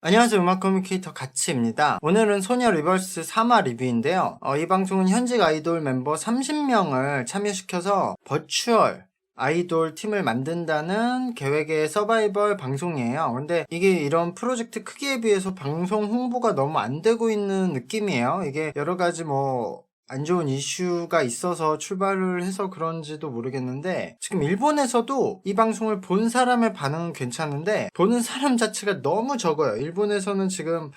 안녕하세요. 음악 커뮤니케이터 가치입니다. 오늘은 소녀 리버스 3화 리뷰인데요. 이 방송은 현직 아이돌 멤버 30명을 참여시켜서 버추얼 아이돌 팀을 만든다는 계획의 서바이벌 방송이에요. 근데 이게 이런 프로젝트 크기에 비해서 방송 홍보가 너무 안 되고 있는 느낌이에요. 이게 여러 가지 안 좋은 이슈가 있어서 출발을 해서 그런지도 모르겠는데, 지금 일본에서도 이 방송을 본 사람의 반응은 괜찮은데 보는 사람 자체가 너무 적어요. 일본에서는 지금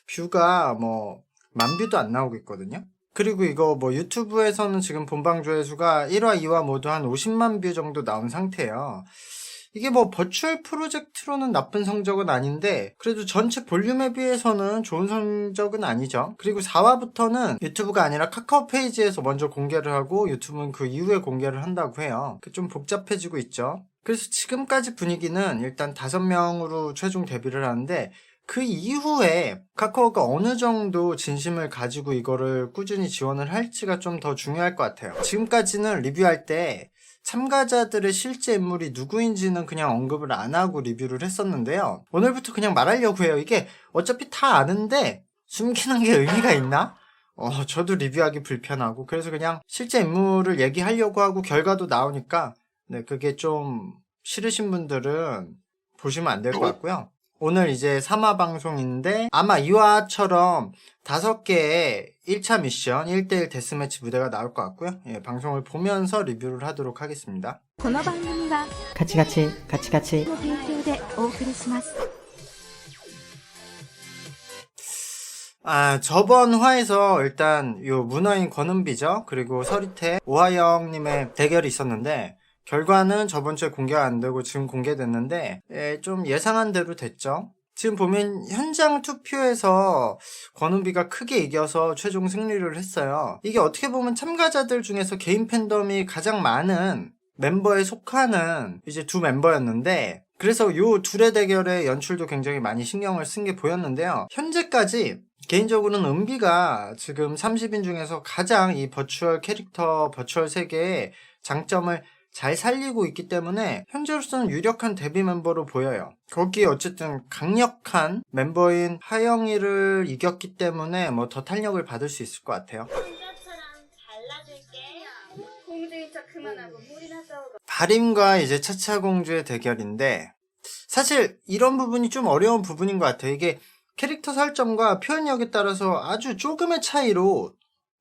뷰가 10,000뷰도 안 나오고 있거든요. 그리고 이거 유튜브에서는 지금 본방 조회수가 1화 2화 모두 한 50만 뷰 정도 나온 상태예요. 이게 버추얼 프로젝트로는 나쁜 성적은 아닌데 그래도 전체 볼륨에 비해서는 좋은 성적은 아니죠. 그리고 4화부터는 유튜브가 아니라 카카오 페이지에서 먼저 공개를 하고 유튜브는 그 이후에 공개를 한다고 해요. 좀 복잡해지고 있죠. 그래서 지금까지 분위기는 일단 5명으로 최종 데뷔를 하는데, 그 이후에 카카오가 어느 정도 진심을 가지고 이거를 꾸준히 지원을 할지가 좀 더 중요할 것 같아요. 지금까지는 리뷰할 때 참가자들의 실제 인물이 누구인지는 그냥 언급을 안 하고 리뷰를 했었는데요. 오늘부터 그냥 말하려고 해요. 이게 어차피 다 아는데 숨기는 게 의미가 있나? 저도 리뷰하기 불편하고, 그래서 그냥 실제 인물을 얘기하려고 하고 결과도 나오니까 그게 좀 싫으신 분들은 보시면 안 될 것 같고요. 오늘 이제 3화 방송인데 아마 2화처럼 5개의 1차 미션 1대1 데스매치 무대가 나올 것 같고요. 방송을 보면서 리뷰를 하도록 하겠습니다. この番組はガチガチカチカチの提供でお送りします。 저번 화에서 일단 요 문화인 권은비죠. 그리고 서리태, 오하영님의 대결이 있었는데 결과는 저번 주에 공개가 안 되고 지금 공개됐는데 좀 예상한 대로 됐죠. 지금 보면 현장 투표에서 권은비가 크게 이겨서 최종 승리를 했어요. 이게 어떻게 보면 참가자들 중에서 개인 팬덤이 가장 많은 멤버에 속하는 이제 두 멤버였는데, 그래서 요 둘의 대결의 연출도 굉장히 많이 신경을 쓴 게 보였는데요. 현재까지 개인적으로는 은비가 지금 30인 중에서 가장 이 버추얼 캐릭터, 버추얼 세계의 장점을 잘 살리고 있기 때문에 현재로서는 유력한 데뷔 멤버로 보여요. 거기에 어쨌든 강력한 멤버인 하영이를 이겼기 때문에 더 탄력을 받을 수 있을 것 같아요. 바림과 이제 차차공주의 대결인데, 사실 이런 부분이 좀 어려운 부분인 것 같아요. 이게 캐릭터 설정과 표현력에 따라서 아주 조금의 차이로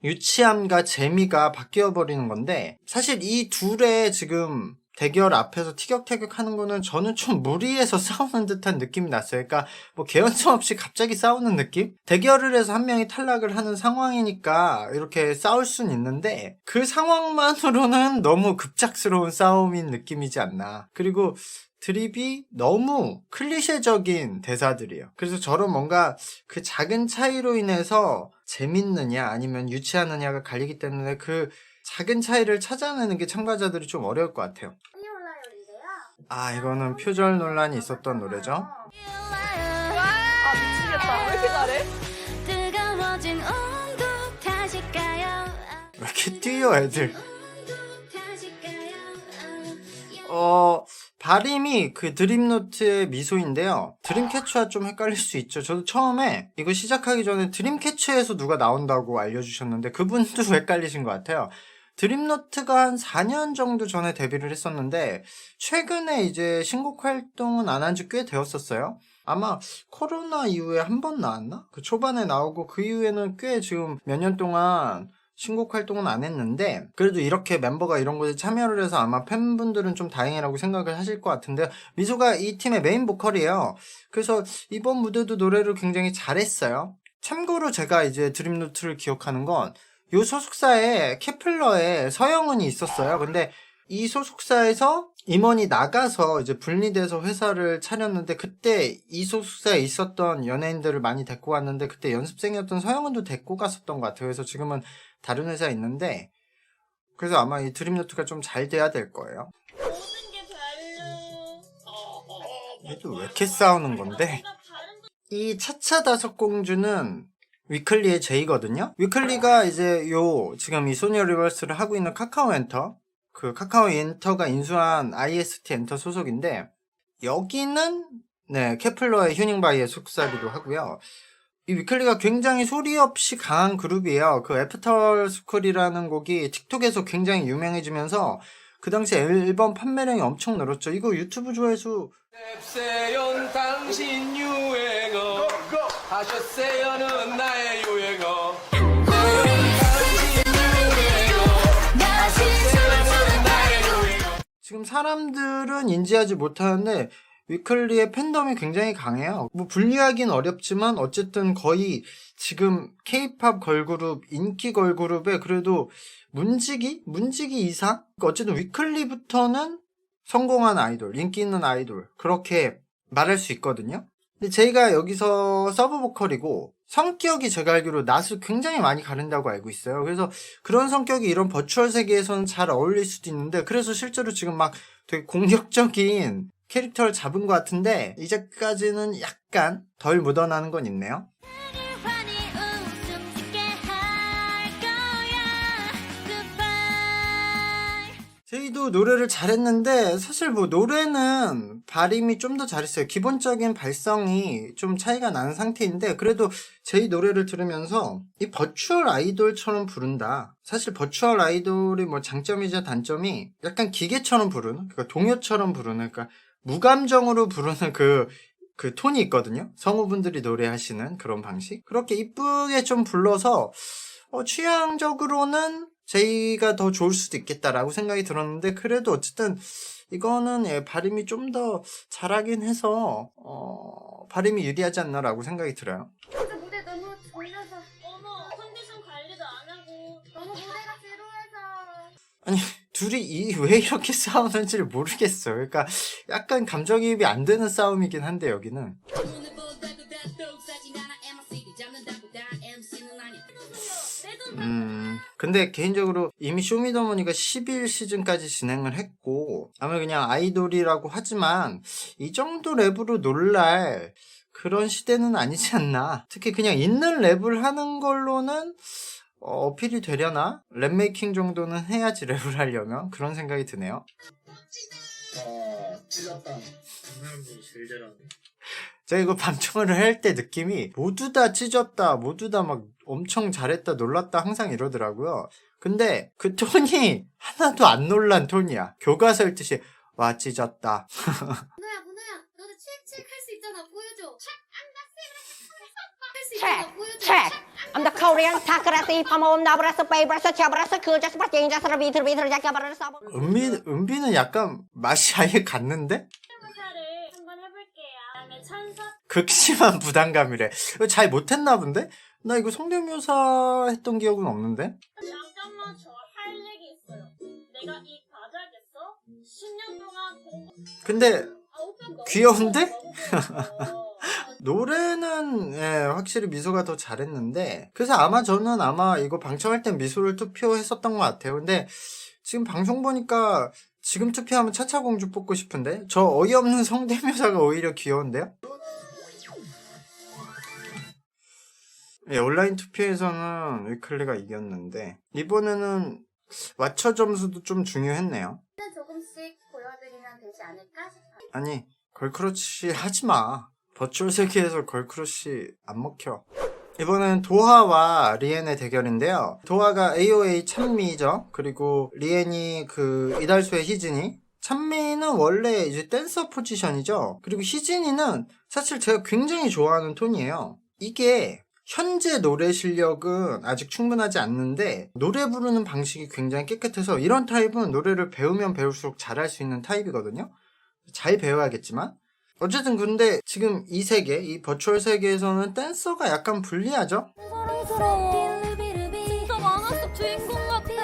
유치함과 재미가 바뀌어 버리는 건데, 사실 이 둘의 지금 대결 앞에서 티격태격 하는 거는 저는 좀 무리해서 싸우는 듯한 느낌이 났어요. 그러니까 개연성 없이 갑자기 싸우는 느낌? 대결을 해서 한 명이 탈락을 하는 상황이니까 이렇게 싸울 순 있는데 그 상황만으로는 너무 급작스러운 싸움인 느낌이지 않나. 그리고 드립이 너무 클리셰적인 대사들이에요. 그래서 저런 뭔가 그 작은 차이로 인해서 재밌느냐 아니면 유치하느냐가 갈리기 때문에 그 작은 차이를 찾아내는 게 참가자들이 좀 어려울 것 같아요. 이거는 표절 논란이 있었던 노래죠. 미치겠다. 왜 이렇게 잘해? 왜 이렇게 뛰어 애들. 바림이 그 드림노트의 미소인데요. 드림캐쳐와 좀 헷갈릴 수 있죠. 저도 처음에 이거 시작하기 전에 드림캐쳐에서 누가 나온다고 알려주셨는데 그분도 헷갈리신 것 같아요. 드림노트가 한 4년 정도 전에 데뷔를 했었는데 최근에 이제 신곡 활동은 안 한 지 꽤 되었었어요. 아마 코로나 이후에 한 번 나왔나? 그 초반에 나오고 그 이후에는 꽤 지금 몇 년 동안 신곡 활동은 안 했는데, 그래도 이렇게 멤버가 이런 곳에 참여를 해서 아마 팬분들은 좀 다행이라고 생각을 하실 것 같은데, 미소가 이 팀의 메인 보컬이에요. 그래서 이번 무대도 노래를 굉장히 잘했어요. 참고로 제가 이제 드림노트를 기억하는 건 요 소속사에 케플러에 서영은이 있었어요. 근데 이 소속사에서 임원이 나가서 이제 분리돼서 회사를 차렸는데, 그때 이 소속사에 있었던 연예인들을 많이 데리고 왔는데 그때 연습생이었던 서영은도 데리고 갔었던 것 같아요. 그래서 지금은 다른 회사에 있는데, 그래서 아마 이 드림노트가 좀 잘 돼야 될 거예요. 얘도 왜 이렇게 싸우는 건데? 이 차차 다섯 공주는 위클리의 제이거든요. 위클리가 이제 지금 이 소녀 리버스를 하고 있는 카카오 엔터, 그 카카오 엔터가 인수한 IST 엔터 소속인데, 여기는 네, 케플러의 휴닝바이의 속살이도 하고요. 이 위클리가 굉장히 소리 없이 강한 그룹이에요. 그 애프터 스쿨이라는 곡이 틱톡에서 굉장히 유명해지면서 그 당시 앨범 판매량이 엄청 늘었죠. 이거 유튜브 조회수 셉세연 당신 유행어 하셨세요는 나의 유행어 지금 사람들은 인지하지 못하는데 위클리의 팬덤이 굉장히 강해요. 뭐 분리하긴 어렵지만 어쨌든 거의 지금 K-팝 걸그룹, 인기 걸그룹의 그래도 문지기 이상? 어쨌든 위클리부터는 성공한 아이돌, 인기 있는 아이돌 그렇게 말할 수 있거든요. 근데 제가 여기서 서브 보컬이고 성격이 제가 알기로 낯을 굉장히 많이 가린다고 알고 있어요. 그래서 그런 성격이 이런 버추얼 세계에서는 잘 어울릴 수도 있는데 그래서 실제로 지금 막 되게 공격적인 캐릭터를 잡은 것 같은데 이제까지는 약간 덜 묻어나는 건 있네요. 제이도 노래를 잘했는데 사실 뭐 노래는 발음이 좀 더 잘했어요. 기본적인 발성이 좀 차이가 나는 상태인데 그래도 제이 노래를 들으면서 이 버추얼 아이돌처럼 부른다. 사실 버추얼 아이돌이 뭐 장점이자 단점이 약간 기계처럼 부르는, 그러니까 동요처럼 부르는, 그러니까 무감정으로 부르는 그 톤이 있거든요. 성우분들이 노래하시는 그런 방식. 그렇게 이쁘게 좀 불러서 취향적으로는 제이가 더 좋을 수도 있겠다라고 생각이 들었는데 그래도 어쨌든 이거는 발음이 좀 더 잘하긴 해서 발음이 유리하지 않나라고 생각이 들어요. 진짜 무대 너무 졸려서 어머 컨디션 관리도 안 하고 너무 무대가 지루해서 아니 둘이 왜 이렇게 싸우는지를 모르겠어요. 그러니까 약간 감정이입이 안 되는 싸움이긴 한데 여기는 근데 개인적으로 이미 쇼미더머니가 11 시즌까지 진행을 했고 아마 그냥 아이돌이라고 하지만 이 정도 랩으로 놀랄 그런 시대는 아니지 않나. 특히 그냥 있는 랩을 하는 걸로는 어필이 되려나? 랩메이킹 정도는 해야지 랩을 하려면 그런 생각이 드네요. 찢었다. 사람들이 제일 잘하네. 제가 이거 방청을 할 때 느낌이 모두 다 찢었다, 모두 다 막 엄청 잘했다, 놀랐다 항상 이러더라고요. 근데 그 톤이 하나도 안 놀란 톤이야. 교과서 읽듯이 와 찢었다. 문호야 너도 칙칙 할 수 있잖아. 보여줘. 할수 있잖아. 보여줘. I'm the Korean takarasi, pamom nabrasa, babrasa, chabrasa, 그자스 바뀐 자스라 비트를 잡아버려서. 은비는 약간 맛이 아예 갔는데? 회사를 한번 해볼게요. 그다음에 천사. 극심한 부담감이래. 이거 잘 못했나 본데? 나 이거 성대묘사 했던 기억은 없는데? 잠깐만 저 할 얘기 있어요. 내가 이 과자겠어? 10년 동안 공부. 근데 오빠 너무 귀여운데? 너무 노래는 확실히 미소가 더 잘했는데 그래서 아마 저는 이거 방청할 땐 미소를 투표했었던 것 같아요. 근데 지금 방송 보니까 지금 투표하면 차차공주 뽑고 싶은데 저 어이없는 성대묘사가 오히려 귀여운데요? 온라인 투표에서는 위클리가 이겼는데 이번에는 왓처 점수도 좀 중요했네요. 조금씩 보여드리면 되지 않을까 싶어요. 아니 걸크러쉬 하지마. 버추얼 세계에서 걸크러쉬 안 먹혀. 이번엔 도하와 리엔의 대결인데요. 도하가 AOA 찬미죠. 그리고 리엔이 이달소의 희진이. 찬미는 원래 이제 댄서 포지션이죠. 그리고 희진이는 사실 제가 굉장히 좋아하는 톤이에요. 이게 현재 노래 실력은 아직 충분하지 않는데 노래 부르는 방식이 굉장히 깨끗해서 이런 타입은 노래를 배우면 배울수록 잘할 수 있는 타입이거든요. 잘 배워야겠지만 어쨌든 근데 지금 이 세계, 이 버추얼 세계에서는 댄서가 약간 불리하죠? 사랑스러워. 진짜 만화속 주인공 같아.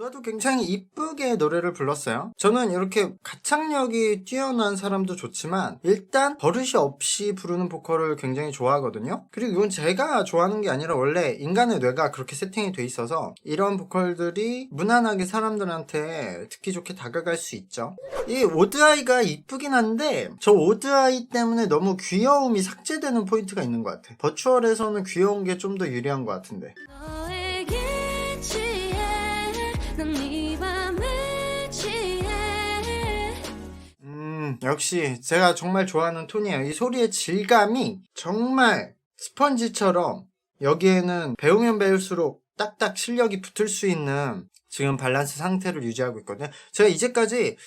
저도 굉장히 이쁘게 노래를 불렀어요. 저는 이렇게 가창력이 뛰어난 사람도 좋지만 일단 버릇이 없이 부르는 보컬을 굉장히 좋아하거든요. 그리고 이건 제가 좋아하는 게 아니라 원래 인간의 뇌가 그렇게 세팅이 돼 있어서 이런 보컬들이 무난하게 사람들한테 듣기 좋게 다가갈 수 있죠. 이 오드아이가 이쁘긴 한데 저 오드아이 때문에 너무 귀여움이 삭제되는 포인트가 있는 것 같아. 버추얼에서는 귀여운 게 좀 더 유리한 것 같은데. 역시 제가 정말 좋아하는 톤이에요. 이 소리의 질감이 정말 스펀지처럼 여기에는 배우면 배울수록 딱딱 실력이 붙을 수 있는 지금 밸런스 상태를 유지하고 있거든요. 제가 이제까지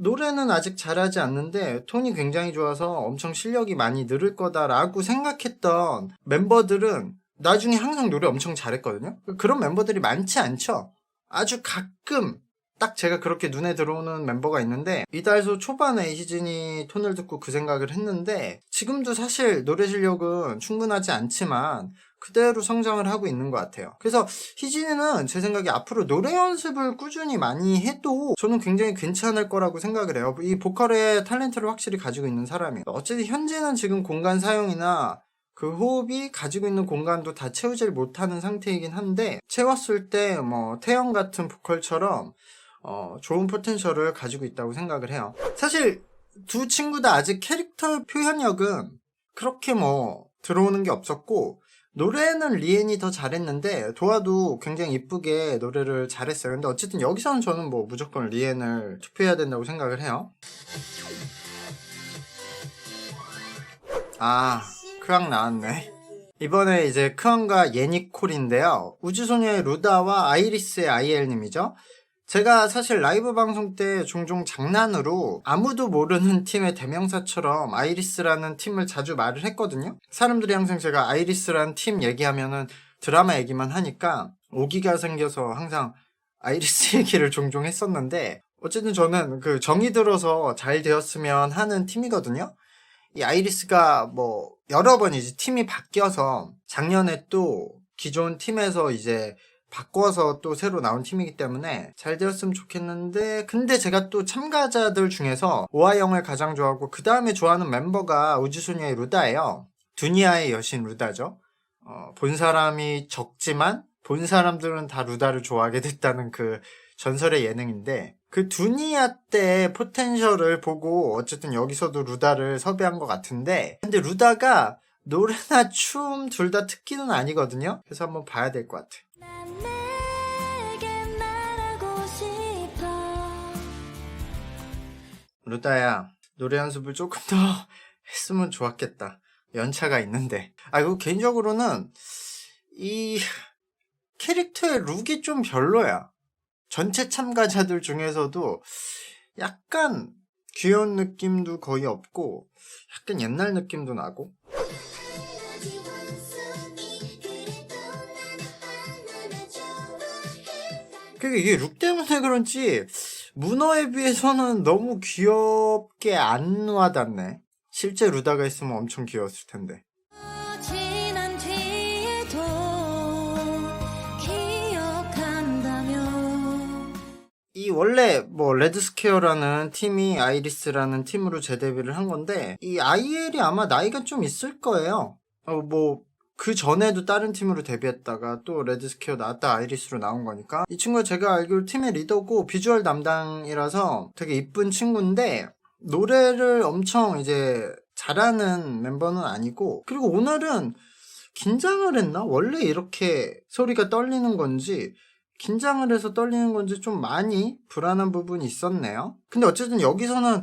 노래는 아직 잘하지 않는데 톤이 굉장히 좋아서 엄청 실력이 많이 늘을 거다라고 생각했던 멤버들은 나중에 항상 노래 엄청 잘했거든요. 그런 멤버들이 많지 않죠. 아주 가끔 딱 제가 그렇게 눈에 들어오는 멤버가 있는데 이달소 초반에 희진이 톤을 듣고 그 생각을 했는데 지금도 사실 노래 실력은 충분하지 않지만 그대로 성장을 하고 있는 것 같아요. 그래서 희진이는 제 생각에 앞으로 노래 연습을 꾸준히 많이 해도 저는 굉장히 괜찮을 거라고 생각을 해요. 이 보컬의 탤런트를 확실히 가지고 있는 사람이에요. 어쨌든 현재는 지금 공간 사용이나 그 호흡이 가지고 있는 공간도 다 채우질 못하는 상태이긴 한데 채웠을 때 뭐 태연 같은 보컬처럼 좋은 포텐셜을 가지고 있다고 생각을 해요. 사실 두 친구 다 아직 캐릭터 표현력은 그렇게 뭐 들어오는 게 없었고 노래는 리엔이 더 잘했는데 도아도 굉장히 이쁘게 노래를 잘했어요. 근데 어쨌든 여기서는 저는 뭐 무조건 리엔을 투표해야 된다고 생각을 해요. 크앙 나왔네. 이번에 이제 크앙과 예니콜인데요. 우주소녀의 루다와 아이리스의 아이엘님이죠. 제가 사실 라이브 방송 때 종종 장난으로 아무도 모르는 팀의 대명사처럼 아이리스라는 팀을 자주 말을 했거든요. 사람들이 항상 제가 아이리스라는 팀 얘기하면은 드라마 얘기만 하니까 오기가 생겨서 항상 아이리스 얘기를 종종 했었는데 어쨌든 저는 그 정이 들어서 잘 되었으면 하는 팀이거든요. 이 아이리스가 뭐 여러 번 이제 팀이 바뀌어서 작년에 또 기존 팀에서 이제 바꿔서 또 새로 나온 팀이기 때문에 잘 되었으면 좋겠는데 근데 제가 또 참가자들 중에서 오하영을 가장 좋아하고 그 다음에 좋아하는 멤버가 우주소녀의 루다예요. 두니아의 여신 루다죠. 본 사람이 적지만 본 사람들은 다 루다를 좋아하게 됐다는 그 전설의 예능인데 그 두니아 때 포텐셜을 보고 어쨌든 여기서도 루다를 섭외한 것 같은데 근데 루다가 노래나 춤 둘 다 특기는 아니거든요. 그래서 한번 봐야 될 것 같아요. 루다야, 노래 연습을 조금 더 했으면 좋았겠다. 연차가 있는데. 그리고 개인적으로는 이 캐릭터의 룩이 좀 별로야. 전체 참가자들 중에서도 약간 귀여운 느낌도 거의 없고 약간 옛날 느낌도 나고 그게 이게 룩 때문에 그런지 문어에 비해서는 너무 귀엽게 안 와닿네. 실제 루다가 있으면 엄청 귀여웠을 텐데. 지난 뒤에도 기억한다면 이 원래 뭐 레드스퀘어라는 팀이 아이리스라는 팀으로 재데뷔를 한 건데 이 아이엘이 아마 나이가 좀 있을 거예요. 뭐 그 전에도 다른 팀으로 데뷔했다가 또 레드스퀘어 나왔다 아이리스로 나온 거니까 이 친구가 제가 알기로 팀의 리더고 비주얼 담당이라서 되게 이쁜 친구인데 노래를 엄청 이제 잘하는 멤버는 아니고 그리고 오늘은 긴장을 했나? 원래 이렇게 소리가 떨리는 건지 긴장을 해서 떨리는 건지 좀 많이 불안한 부분이 있었네요. 근데 어쨌든 여기서는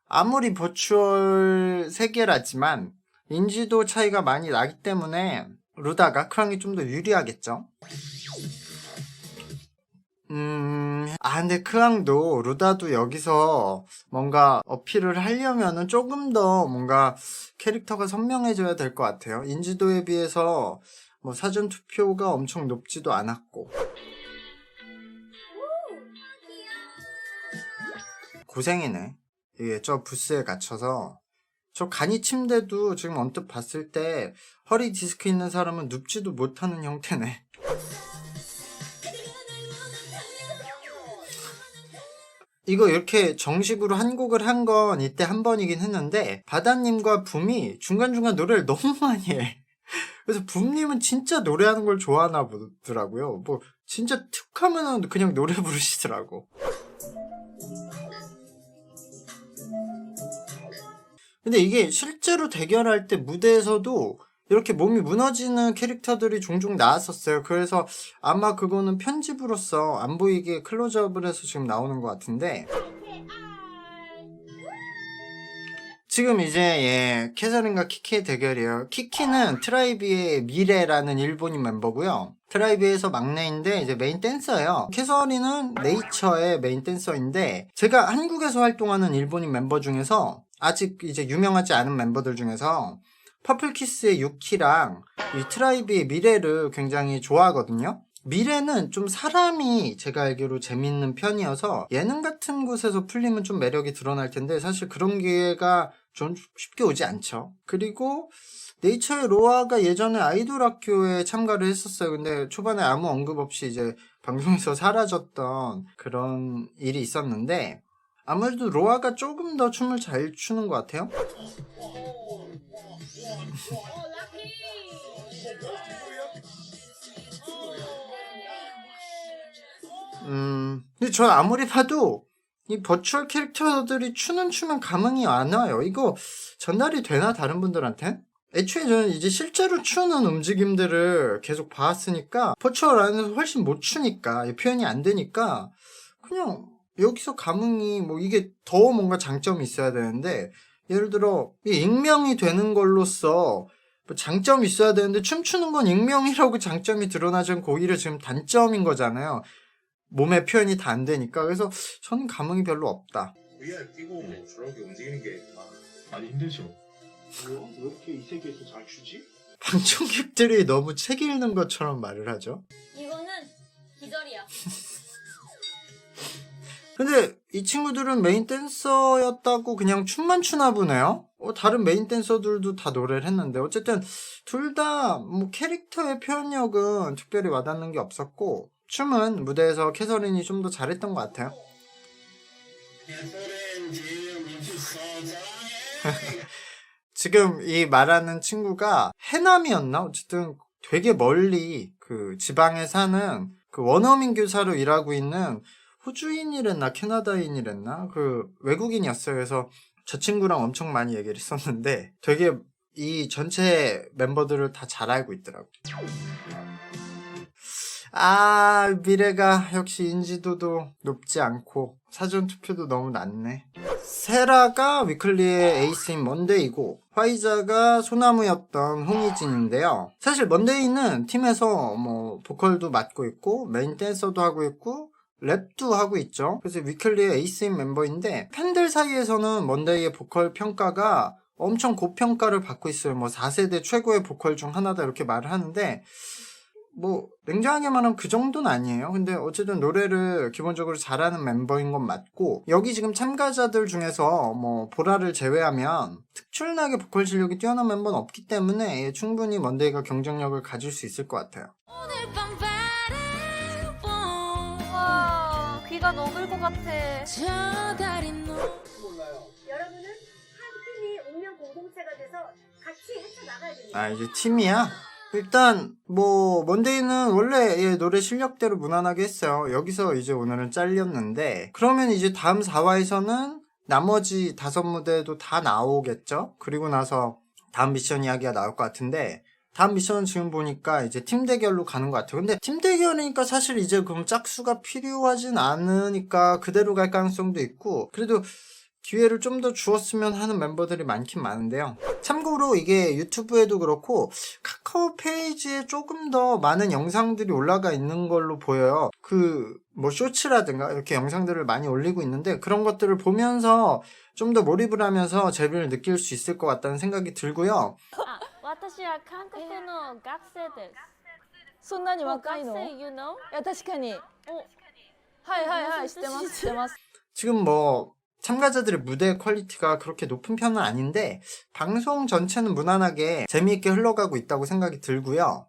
아무리 버추얼 세계라지만 인지도 차이가 많이 나기 때문에 루다가 크랑이 좀 더 유리하겠죠. 근데 크랑도 루다도 여기서 뭔가 어필을 하려면은 조금 더 뭔가 캐릭터가 선명해져야 될 것 같아요. 인지도에 비해서 뭐 사전 투표가 엄청 높지도 않았고 고생이네. 이게 저 부스에 갇혀서 저 간이 침대도 지금 언뜻 봤을 때 허리 디스크 있는 사람은 눕지도 못하는 형태네. 이거 이렇게 정식으로 한 곡을 한 건 이때 한 번이긴 했는데 바다님과 붐이 중간중간 노래를 너무 많이 해. 그래서 붐님은 진짜 노래하는 걸 좋아하나 보더라고요. 뭐 진짜 툭 하면은 그냥 노래 부르시더라고. 근데 이게 실제로 대결할 때 무대에서도 이렇게 몸이 무너지는 캐릭터들이 종종 나왔었어요. 그래서 아마 그거는 편집으로서 안 보이게 클로즈업을 해서 지금 나오는 것 같은데 지금 이제 캐서린과 키키의 대결이에요. 키키는 트라이비의 미래라는 일본인 멤버고요. 트라이비에서 막내인데 이제 메인 댄서예요. 캐서린은 네이처의 메인 댄서인데 제가 한국에서 활동하는 일본인 멤버 중에서 아직 이제 유명하지 않은 멤버들 중에서 퍼플키스의 유키랑 이 트라이비의 미래를 굉장히 좋아하거든요. 미래는 좀 사람이 제가 알기로 재밌는 편이어서 예능 같은 곳에서 풀리면 좀 매력이 드러날 텐데 사실 그런 기회가 좀 쉽게 오지 않죠. 그리고 네이처의 로아가 예전에 아이돌 학교에 참가를 했었어요. 근데 초반에 아무 언급 없이 이제 방송에서 사라졌던 그런 일이 있었는데 아무래도 로아가 조금 더 춤을 잘 추는 것 같아요. 근데 저 아무리 봐도 이 버추얼 캐릭터들이 추는 춤은 감흥이 안 와요. 이거 전달이 되나 다른 분들한테? 애초에 저는 이제 실제로 추는 움직임들을 계속 봐왔으니까 버추얼 안에서 훨씬 못 추니까 표현이 안 되니까 그냥 여기서 감흥이 뭐 이게 더 뭔가 장점이 있어야 되는데 예를 들어 익명이 되는 걸로써 뭐 장점이 있어야 되는데 춤추는 건 익명이라고 장점이 드러나지 않고 오히려 지금 단점인 거잖아요. 몸의 표현이 다 안 되니까. 그래서 저는 감흥이 별로 없다. VR 끼고 저렇게 움직이는 게 많이 힘들죠. 뭐야? 왜 이렇게 이 세계에서 잘 추지? 방청객들이 너무 책 읽는 것처럼 말을 하죠. 이거는 기절이야. 근데 이 친구들은 메인 댄서였다고 그냥 춤만 추나 보네요. 다른 메인 댄서들도 다 노래를 했는데 어쨌든 둘 다 뭐 캐릭터의 표현력은 특별히 와닿는 게 없었고 춤은 무대에서 캐서린이 좀 더 잘했던 것 같아요. 지금 이 말하는 친구가 해남이었나? 어쨌든 되게 멀리 그 지방에 사는 그 원어민 교사로 일하고 있는 호주인이랬나 캐나다인이랬나 그 외국인이었어요. 그래서 저 친구랑 엄청 많이 얘기를 했었는데 되게 이 전체 멤버들을 다 잘 알고 있더라고. 미래가 역시 인지도도 높지 않고 사전투표도 너무 낮네. 세라가 위클리의 에이스인 먼데이고 화이자가 소나무였던 홍희진인데요. 사실 먼데이는 팀에서 뭐 보컬도 맡고 있고 메인 댄서도 하고 있고 랩도 하고 있죠. 그래서 위클리의 에이스인 멤버인데 팬들 사이에서는 먼데이의 보컬 평가가 엄청 고평가를 받고 있어요. 뭐 4세대 최고의 보컬 중 하나다 이렇게 말을 하는데 뭐 냉정하게 말하면 그 정도는 아니에요. 근데 어쨌든 노래를 기본적으로 잘하는 멤버인 건 맞고 여기 지금 참가자들 중에서 뭐 보라를 제외하면 특출나게 보컬 실력이 뛰어난 멤버는 없기 때문에 충분히 먼데이가 경쟁력을 가질 수 있을 것 같아요. 오늘 밤 바라보 와, 귀가 녹을 것 같아. 저 달인 너 여러분은 한 팀이 운명 공동체가 돼서 같이 헤쳐나가야 됩니다. 이제 팀이야? 일단 뭐 먼데이는 원래 노래 실력대로 무난하게 했어요. 여기서 이제 오늘은 잘렸는데 그러면 이제 다음 4화에서는 나머지 5무대도 다 나오겠죠? 그리고 나서 다음 미션 이야기가 나올 것 같은데 다음 미션은 지금 보니까 이제 팀 대결로 가는 것 같아요. 근데 팀 대결이니까 사실 이제 그럼 짝수가 필요하진 않으니까 그대로 갈 가능성도 있고 그래도 기회를 좀 더 주었으면 하는 멤버들이 많긴 많은데요. 참고로 이게 유튜브에도 그렇고 카카오 페이지에 조금 더 많은 영상들이 올라가 있는 걸로 보여요. 그 뭐 쇼츠라든가 이렇게 영상들을 많이 올리고 있는데 그런 것들을 보면서 좀 더 몰입을 하면서 재미를 느낄 수 있을 것 같다는 생각이 들고요. 私は韓国の学生です。そんなに若いの？学生 you know? いや確かに。はいはいはい知ってます知ってます。 지금 뭐 참가자들의 무대 퀄리티가 그렇게 높은 편은 아닌데 방송 전체는 무난하게 재미있게 흘러가고 있다고 생각이 들고요.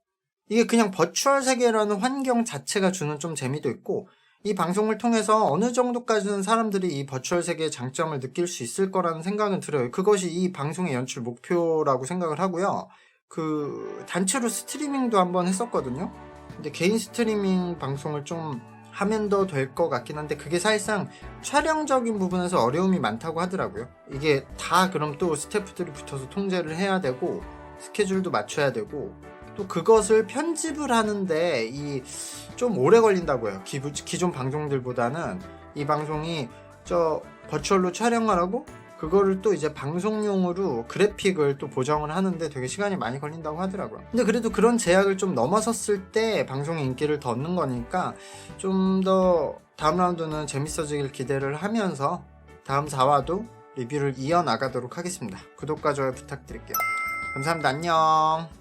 이게 그냥 버추얼 세계라는 환경 자체가 주는 좀 재미도 있고 이 방송을 통해서 어느 정도까지는 사람들이 이 버추얼 세계의 장점을 느낄 수 있을 거라는 생각은 들어요. 그것이 이 방송의 연출 목표라고 생각을 하고요. 그 단체로 스트리밍도 한번 했었거든요. 근데 개인 스트리밍 방송을 좀 하면 더 될 것 같긴 한데 그게 사실상 촬영적인 부분에서 어려움이 많다고 하더라고요. 이게 다 그럼 또 스태프들이 붙어서 통제를 해야 되고 스케줄도 맞춰야 되고 또 그것을 편집을 하는데 이 좀 오래 걸린다고 해요. 기존 방송들보다는 이 방송이 저 버추얼로 촬영을 하고 그거를 또 이제 방송용으로 그래픽을 또 보정을 하는데 되게 시간이 많이 걸린다고 하더라고요. 근데 그래도 그런 제약을 좀 넘어섰을 때 방송의 인기를 더 얻는 거니까 좀 더 다음 라운드는 재밌어지길 기대를 하면서 다음 4화도 리뷰를 이어나가도록 하겠습니다. 구독과 좋아요 부탁드릴게요. 감사합니다. 안녕.